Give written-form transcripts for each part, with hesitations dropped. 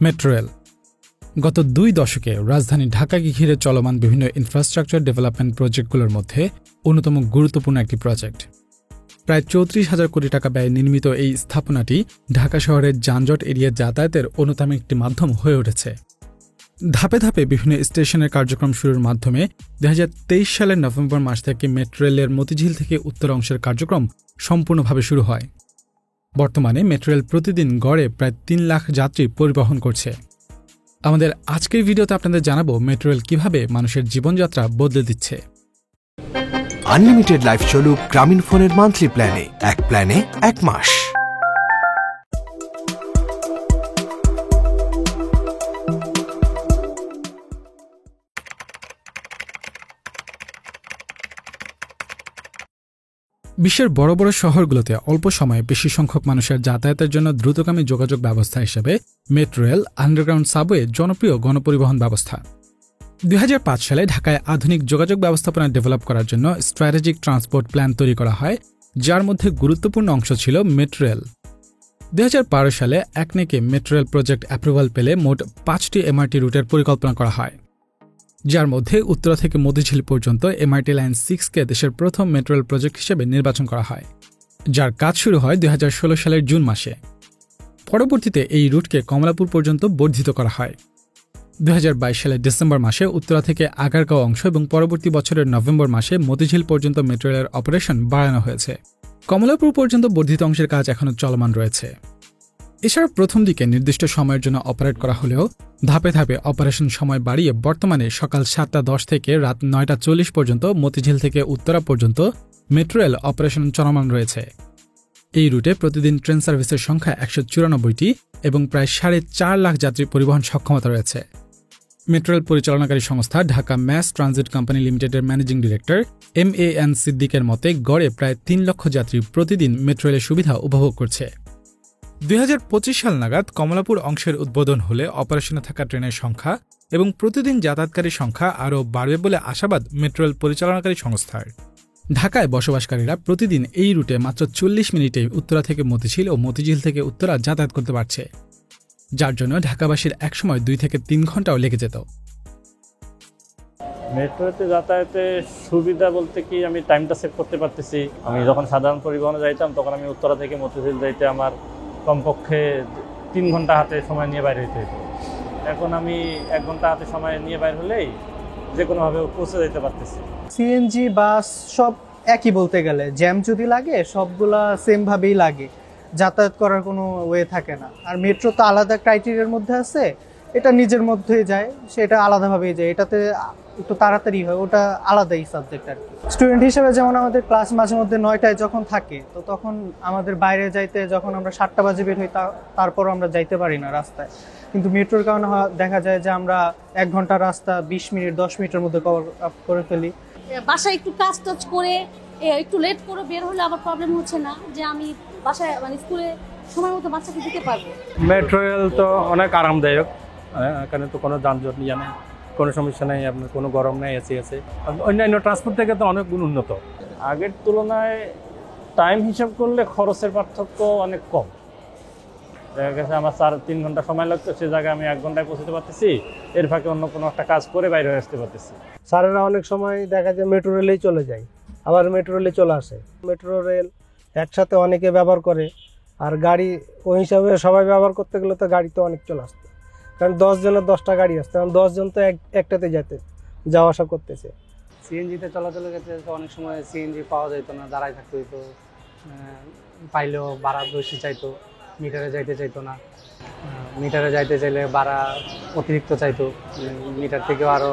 Metro rail গত 2 দশকে রাজধানী ঢাকাকে ঘিরে চলমান বিভিন্ন ইনফ্রাস্ট্রাকচার ডেভেলপমেন্ট প্রজেক্টগুলোর মধ্যে অন্যতম গুরুত্বপূর্ণ একটি প্রজেক্ট। প্রায় 34,000 কোটি টাকা ব্যয়ে নির্মিত এই স্থাপনাটি ঢাকা শহরের যানজট এড়িয়ে যাতায়াতের অন্যতম একটি মাধ্যম হয়ে উঠেছে। ধাপে ধাপে বিভিন্ন স্টেশনের কার্যক্রম শুরুর মাধ্যমে 2023 সালের নভেম্বর মাস থেকে মেট্রো রেলের মতিঝিল থেকে উত্তর অংশের কার্যক্রম সম্পূর্ণভাবে শুরু হয়। বর্তমানে মেট্রো রেল প্রতিদিন গড়ে প্রায় 3 লাখ যাত্রী পরিবহন করছে। আমাদের আজকের ভিডিওতে আপনাদের জানাবো মেট্রো রেল কিভাবে মানুষের জীবনযাত্রা বদলে দিচ্ছে। আনলিমিটেড লাইফ চলুক গ্রামীণ ফোনের মান্থলি প্ল্যানে, এক প্ল্যানে 1 মাস। বিশ্বের বড় বড় শহরগুলোতে অল্প সময়ে বেশি সংখ্যক মানুষের যাতায়াতের জন্য দ্রুতগামী যোগাযোগ ব্যবস্থা হিসেবে মেট্রো রেল, আন্ডারগ্রাউন্ড সাবওয়ে জনপ্রিয় গণপরিবহন ব্যবস্থা। 2005 সালে ঢাকায় আধুনিক যোগাযোগ ব্যবস্থাপনা ডেভেলপ করার জন্য স্ট্র্যাটেজিক ট্রান্সপোর্ট প্ল্যান তৈরি করা হয়, যার মধ্যে গুরুত্বপূর্ণ অংশ ছিল মেট্রো রেল। 2012 সালে একনেকে মেট্রো রেল প্রজেক্ট অ্যাপ্রুভাল পেলে মোট 5টি এমআরটি রুটের পরিকল্পনা করা হয়, যার মধ্যে উত্তরা থেকে মতিঝিল পর্যন্ত এমআরটি লাইন 6কে দেশের প্রথম মেট্রো রেল প্রজেক্ট হিসেবে নির্বাচন করা হয়, যার কাজ শুরু হয় 2016 সালের জুন মাসে। পরবর্তীতে এই রুটকে কমলাপুর পর্যন্ত বর্ধিত করা হয়। 2022 সালের ডিসেম্বর মাসে উত্তরা থেকে আগারগাঁও অংশ এবং পরবর্তী বছরের নভেম্বর মাসে মতিঝিল পর্যন্ত মেট্রো রেলের অপারেশন বাড়ানো হয়েছে। কমলাপুর পর্যন্ত বর্ধিত অংশের কাজ এখনও চলমান রয়েছে। এছাড়া প্রথম দিকে নির্দিষ্ট সময়ের জন্য অপারেট করা হলেও ধাপে ধাপে অপারেশন সময় বাড়িয়ে বর্তমানে সকাল 7টা 10 থেকে রাত 9টা 40 পর্যন্ত মতিঝিল থেকে উত্তরা পর্যন্ত মেট্রো রেল অপারেশন চলমান রয়েছে। এই রুটে প্রতিদিন ট্রেন সার্ভিসের সংখ্যা 194টি এবং প্রায় 4.5 লাখ যাত্রী পরিবহন সক্ষমতা রয়েছে। মেট্রো রেল পরিচালনাকারী সংস্থা ঢাকা ম্যাস ট্রানজিট কোম্পানি লিমিটেডের ম্যানেজিং ডিরেক্টর MAN সিদ্দিকের মতে গড়ে প্রায় 3 লক্ষ যাত্রী প্রতিদিন মেট্রো রেলের সুবিধা উপভোগ করছে। 2025 সাল নাগাদ কমলাপুর অংশের উদ্বোধন হলে অপারেশনে থাকা ট্রেনের সংখ্যা এবং প্রতিদিন যাতায়াতকারী সংখ্যা আরও বাড়বে বলে আশাবাদ মেট্রো রেল পরিচালনাকারী সংস্থার। ঢাকায় বসবাসকারীরা প্রতিদিন এই রুটে মাত্র 40 মিনিটে উত্তরা থেকে মতিঝিল ও মতিঝিল থেকে উত্তরা যাতায়াত করতে পারছে, যার জন্য ঢাকাবাসীর একসময় 2 থেকে 3 ঘন্টাও লেগে যেত। মেট্রোতে যাতায়াতে সুবিধা বলতে কি, আমি টাইমটা সেভ করতে পারতেছি। আমি যখন সাধারণ পরিবহনে যাইতাম তখন আমি উত্তরা থেকে মতিঝিল যাইতে আমার কমপক্ষে 3 ঘন্টা হাতে সময় নিয়ে বাইরে হইতে হতো। এখন আমি 1 ঘন্টা হাতে সময় নিয়ে বাইর হলেই যে কোনোভাবে পৌঁছে যেতে পারতেছি। সিএনজি বাস সব একই বলতে গেলে, জ্যাম যদি লাগে সবগুলা সেমভাবেই লাগে, যাতায়াত করার কোনো ওয়ে থাকে না। আর মেট্রো তো আলাদা ক্রাইটেরিয়ার মধ্যে আছে, এটা নিজের মধ্যেই যায়, সেটা আলাদাভাবেই যায়, এটাতে একটু তাড়াতাড়ি হয়, ওটা আলাদাই সাবজেক্ট আর কি। স্টুডেন্ট হিসেবে যেমন আমাদের ক্লাস মাঝে মধ্যে 9টায় যখন থাকে, তো তখন আমাদের বাইরে যাইতে যখন আমরা 7টা বাজে বের হই, তারপরও আমরা যাইতে পারি না রাস্তায়। কিন্তু মেট্রোর কারণে দেখা যায় যে আমরা 1 ঘন্টার রাস্তা 20 মিনিট 10 মিনিটের মধ্যে কভার আপ করে ফেলি। বাসায় একটু কাজ টাজ করে একটু লেট করে বের হলে আবার প্রবলেম হচ্ছে না যে আমি বাসায় স্কুলে সময় মতো বাচ্চাকে দিতে পারবো। মেট্রো রেল তো অনেক আরামদায়ক, এখানে তো কোনো যানজট নিয়ে নেই, কোনো সমস্যা নেই, আপনার কোনো গরম নেই, এসি আছে। অন্যান্য ট্রান্সপোর্ট থেকে তো অনেক গুণ উন্নত। আগের তুলনায় টাইম হিসাব করলে খরচের পার্থক্য অনেক কম। দেখা গেছে আমার 3 ঘন্টা সময় লাগতো, সে জায়গায় আমি 1 ঘন্টায় পৌঁছতে পারতেছি, এর ফাঁকে অন্য কোনো একটা কাজ করে বাইরে হয়ে আসতে পারতেছি। স্যারেরা অনেক সময় দেখা যায় মেট্রো রেলেই চলে যায়, আবার মেট্রো রেলে চলে আসে। মেট্রো রেল একসাথে অনেকে ব্যবহার করে, আর গাড়ি ওই হিসাবে সবাই ব্যবহার করতে গেলে তো গাড়ি তো অনেক চলে আসতো, কারণ 10 জনের 10টা গাড়ি আসতো, কারণ 10 জন তো একটাতে যাওয়া আসা করতেছে। সিএনজিতে চলাচলের ক্ষেত্রে অনেক সময় সিএনজি পাওয়া যেত না, দাঁড়ায় থাকতে হইতো, পাইলেও ভাড়া বেশি চাইতো, মিটারে যাইতে চাইতো না, মিটারে যাইতে চাইলে ভাড়া অতিরিক্ত চাইতো, মিটার থেকেও আরও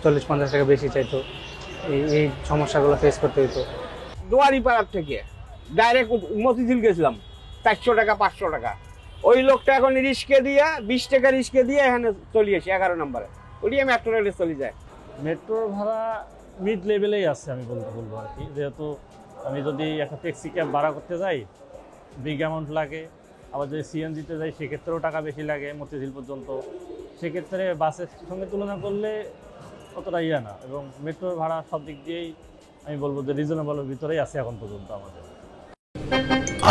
40-50 টাকা বেশি চাইতো। এই সমস্যাগুলো ফেস করতে হইতো। দুয়ারিপাড়ার থেকে ডাইরেক্ট মতিঝিল গেছিলাম 400 টাকা 500 টাকা, ওই লোকটা এখন রিস্কে দিয়ে 20 টাকা রিস্কে দিয়ে এখানে চলে আসি 11 নম্বরে, ওটি মেট্রো রেলে চলে যায়। মেট্রোর ভাড়া মিড লেভেলেই আছে আমি বলবো আর কি, যেহেতু আমি যদি একটা ট্যাক্সি ক্যাব ভাড়া করতে যাই বিগ অ্যামাউন্ট লাগে, আবার যদি সিএনজিতে যাই সেক্ষেত্রেও টাকা বেশি লাগে মতিঝিল পর্যন্ত, সেক্ষেত্রে বাসের সঙ্গে তুলনা করলে অতটা না, এবং মেট্রোর ভাড়া সব দিক দিয়েই আমি বলবো যে রিজনেবলের ভিতরেই আছে এখন পর্যন্ত আমাদের।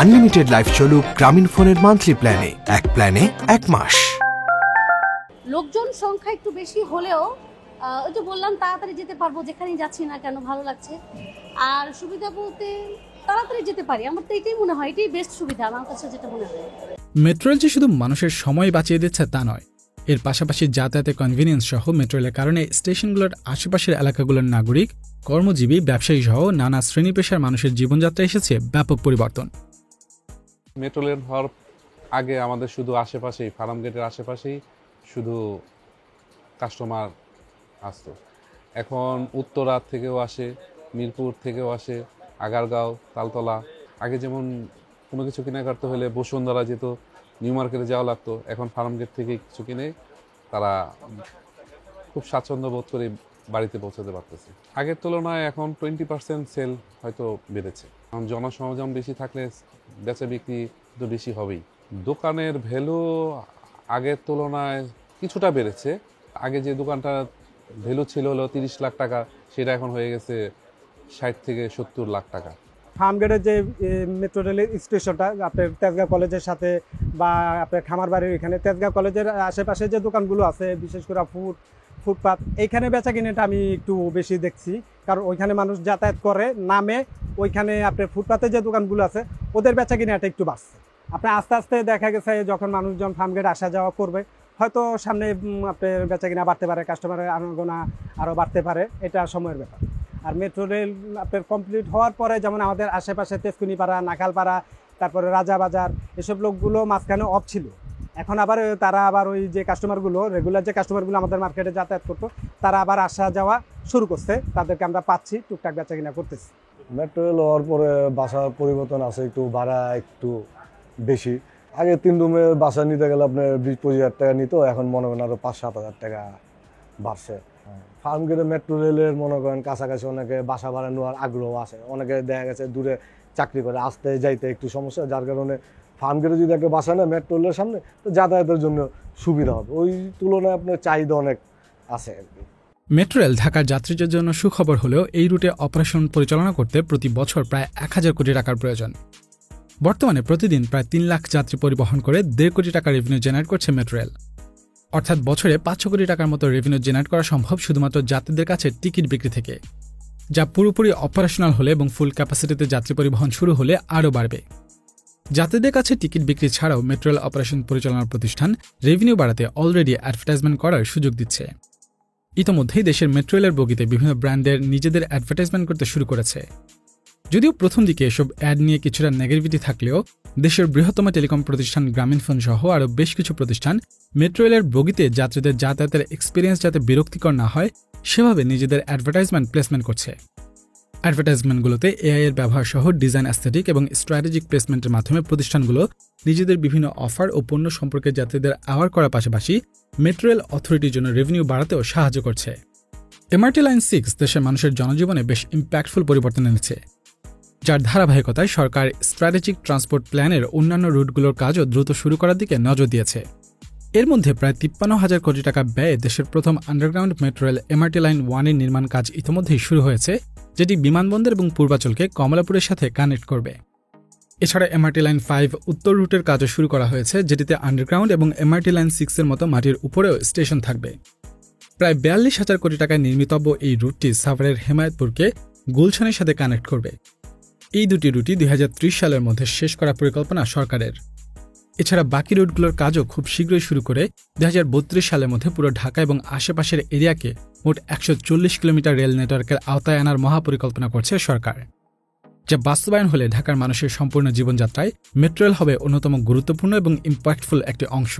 আনলিমিটেড লাইফ চলুক গ্রামীণ ফোনের মান্থলি প্ল্যানে, এক প্ল্যানে 1 মাস। লোকজন সংখ্যা একটু বেশি হলেও ওই যে বললাম তাড়াতাড়ি যেতে পারবো, যেখানেই যাচ্ছি না কেন ভালো লাগছে। আর সুবিধা বলতে তাড়াতাড়ি যেতে পারি, আমার তো এটাই মনে হয়, এটাই বেস্ট সুবিধা আমার কাছে যেটা মনে হয়। মেট্রো রেল যে শুধু মানুষের সময় বাঁচিয়ে দিচ্ছে তা নয়, এর পাশাপাশি যাতায়াতের কনভিনিয়েন্স সহ মেট্রো রেলের কারণে স্টেশনগুলোর আশেপাশের এলাকাগুলোর নাগরিক, কর্মজীবী, ব্যবসায়ী সহ নানা শ্রেণী পেশার মানুষের জীবনযাত্রা এসেছে ব্যাপক পরিবর্তন। মেট্রো রেল হওয়ার আগে আমাদের শুধু আশেপাশেই, ফার্ম গেটের আশেপাশেই শুধু কাস্টমার আসতো। এখন উত্তরা থেকেও আসে, মিরপুর থেকেও আসে, আগারগাঁও, তালতলা। আগে যেমন কোনো কিছু কেনা করতে হলে বসুন্ধরা যেত, নিউ মার্কেটে যাওয়া লাগতো, এখন ফার্ম গেট থেকে কিছু কিনে তারা খুব স্বাচ্ছন্দ্য বোধ করে বাড়িতে পৌঁছাতে পারতেছে। আগের তুলনায় এখন 20% সেল হয়তো বেড়েছে, কারণ জনসমাগম বেশি থাকলে বেচা বিক্রি তো বেশি হবেই। দোকানের ভ্যালু আগের তুলনায় কিছুটা বেড়েছে। আগে যে দোকানটা ভ্যালু ছিল হলো 30 লাখ টাকা, সেটা এখন হয়ে গেছে 60 থেকে 70 লাখ টাকা। ফার্মগেটের যে মেট্রো রেলের স্টেশনটা আপনার তেজগাঁও কলেজের সাথে বা আপনার খামারবাড়ির এখানে তেজগাঁও কলেজের আশেপাশে যে দোকানগুলো আছে, বিশেষ করে ফুটপাত, এইখানে বেচা কিনেটা আমি একটু বেশি দেখছি, কারণ ওইখানে মানুষ যাতায়াত করে নামে, ওইখানে আপনার ফুটপাতে যে দোকানগুলো আছে ওদের বেচা কিনাটা একটু বাড়ছে। আপনার আস্তে আস্তে দেখা গেছে যখন মানুষজন ফার্মগেট আসা যাওয়া করবে, হয়তো সামনে আপনার বেচা কিনা বাড়তে পারে, কাস্টমারের আনাগোনা আরও বাড়তে পারে, এটা সময়ের ব্যাপার। আর মেট্রো রেল আপনার কমপ্লিট হওয়ার পরে যেমন আমাদের আশেপাশে তেজকুনিপাড়া, নাখালপাড়া, তারপরে রাজাবাজার, এসব লোকগুলো মাঝখানে অফ ছিল। এখন আবার তারা আবার ওই যে কাস্টমারগুলো, রেগুলার যে কাস্টমারগুলো আমাদের মার্কেটে যাতায়াত করতো, তারা আবার আসা যাওয়া শুরু করছে, তাদেরকে আমরা পাচ্ছি, টুকটাক বেচা কিনা করতেছি। মেট্রো রেল হওয়ার পরে বাসার পরিবর্তন আছে, একটু ভাড়া একটু বেশি। আগে 3 রুমের বাসা নিতে গেলে আপনার 20-25 হাজার টাকা নিত, এখন মনে করেন আরও 5-7 হাজার টাকা বাড়ছে। ফার্মগেটে মেট্রো রেলের মনে করেন কাছাকাছি অনেকে বাসা ভাড়া নেওয়ার আগ্রহ আছে, অনেকে দেখা গেছে দূরে চাকরি করে, আসতে যাইতে একটু সমস্যা, যার কারণে ফার্মগেটে যদি একটা বাসা নেয় মেট্রো রেলের সামনে, তো যাতায়াতের জন্য সুবিধা হবে। ওই তুলনায় আপনার চাহিদা অনেক আছে আর কি। মেট্রো রেল ঢাকার যাত্রীদের জন্য সুখবর হলেও এই রুটে অপারেশন পরিচালনা করতে প্রতি বছর প্রায় 1000 কোটি টাকার প্রয়োজন। বর্তমানে প্রতিদিন প্রায় 3 লাখ যাত্রী পরিবহন করে 1.5 কোটি টাকা রেভিনিউ জেনারেট করছে মেট্রো রেল। অর্থাৎ বছরে 500 কোটি টাকার মতো রেভিনিউ জেনারেট করা সম্ভব শুধুমাত্র যাত্রীদের কাছে টিকিট বিক্রি থেকে, যা পুরোপুরি অপারেশনাল হলে এবং ফুল ক্যাপাসিটিতে যাত্রী পরিবহন শুরু হলে আরও বাড়বে। যাত্রীদের কাছে টিকিট বিক্রি ছাড়াও মেট্রো রেল অপারেশন পরিচালনার প্রতিষ্ঠান রেভিনিউ বাড়াতে অলরেডি অ্যাডভার্টাইজমেন্ট করার সুযোগ দিচ্ছে। ইতোমধ্যেই দেশের মেট্রো রেলের বগিতে বিভিন্ন ব্র্যান্ডের নিজেদের অ্যাডভার্টাইজমেন্ট করতে শুরু করেছে। যদিও প্রথম দিকে এসব অ্যাড নিয়ে কিছুটা নেগেটিভিটি থাকলেও দেশের বৃহত্তম টেলিকম প্রতিষ্ঠান গ্রামীণফোন সহ আরও বেশ কিছু প্রতিষ্ঠান মেট্রো রেলের বগিতে যাত্রীদের যাতায়াতের এক্সপিরিয়েন্স যাতে বিরক্তিকর না হয় সেভাবে নিজেদের অ্যাডভার্টাইজমেন্ট প্লেসমেন্ট করছে। অ্যাডভার্টাইজমেন্টগুলোতে এআই এর ব্যবহার সহ ডিজাইন অ্যাস্থেটিক এবং স্ট্র্যাটেজিক প্লেসমেন্টের মাধ্যমে প্রতিষ্ঠানগুলো নিজেদের বিভিন্ন অফার ও পণ্য সম্পর্কে যাত্রীদের অ্যাওয়ার করার পাশাপাশি মেট্রো রেল অথরিটির জন্য রেভিনিউ বাড়াতেও সাহায্য করছে। এমআরটি লাইন 6 দেশের মানুষের জনজীবনে বেশ ইম্প্যাক্টফুল পরিবর্তন এনেছে, যার ধারাবাহিকতায় সরকার স্ট্র্যাটেজিক ট্রান্সপোর্ট প্ল্যানের অন্যান্য রুটগুলোর কাজও দ্রুত শুরু করার দিকে নজর দিয়েছে। এর মধ্যে প্রায় 53,000 কোটি টাকা ব্যয়ে দেশের প্রথম underground metro rail MRT line 1 এর নির্মাণ কাজ ইতিমধ্যেই শুরু হয়েছে, যেটি বিমানবন্দর এবং পূর্বাঞ্চলকে কমলাপুরের সাথে কানেক্ট করবে। এছাড়া এমআরটি লাইন 5 উত্তর রুটের কাজও শুরু করা হয়েছে, যেটিতে আন্ডারগ্রাউন্ড এবং এমআরটি লাইন 6 এর মতো মাটির উপরেও স্টেশন থাকবে। প্রায় 42,000 কোটি টাকায় নির্মিতব্য এই রুটটি সাভারের হেমায়েতপুরকে গুলশানের সাথে কানেক্ট করবে। এই দুটি রুটই 2030 সালের মধ্যে শেষ করার পরিকল্পনা সরকারের। এছাড়া বাকি রুটগুলোর কাজও খুব শীঘ্রই শুরু করে 2032 সালের মধ্যে পুরো ঢাকা এবং আশেপাশের এরিয়াকে মোট 140 কিলোমিটার রেল নেটওয়ার্কের আওতায় আনার মহাপরিকল্পনা করছে সরকার, যা বাস্তবায়ন হলে ঢাকার মানুষের সম্পূর্ণ জীবনযাত্রায় মেট্রো রেল হবে অন্যতম গুরুত্বপূর্ণ এবং ইম্প্যাক্টফুল একটি অংশ।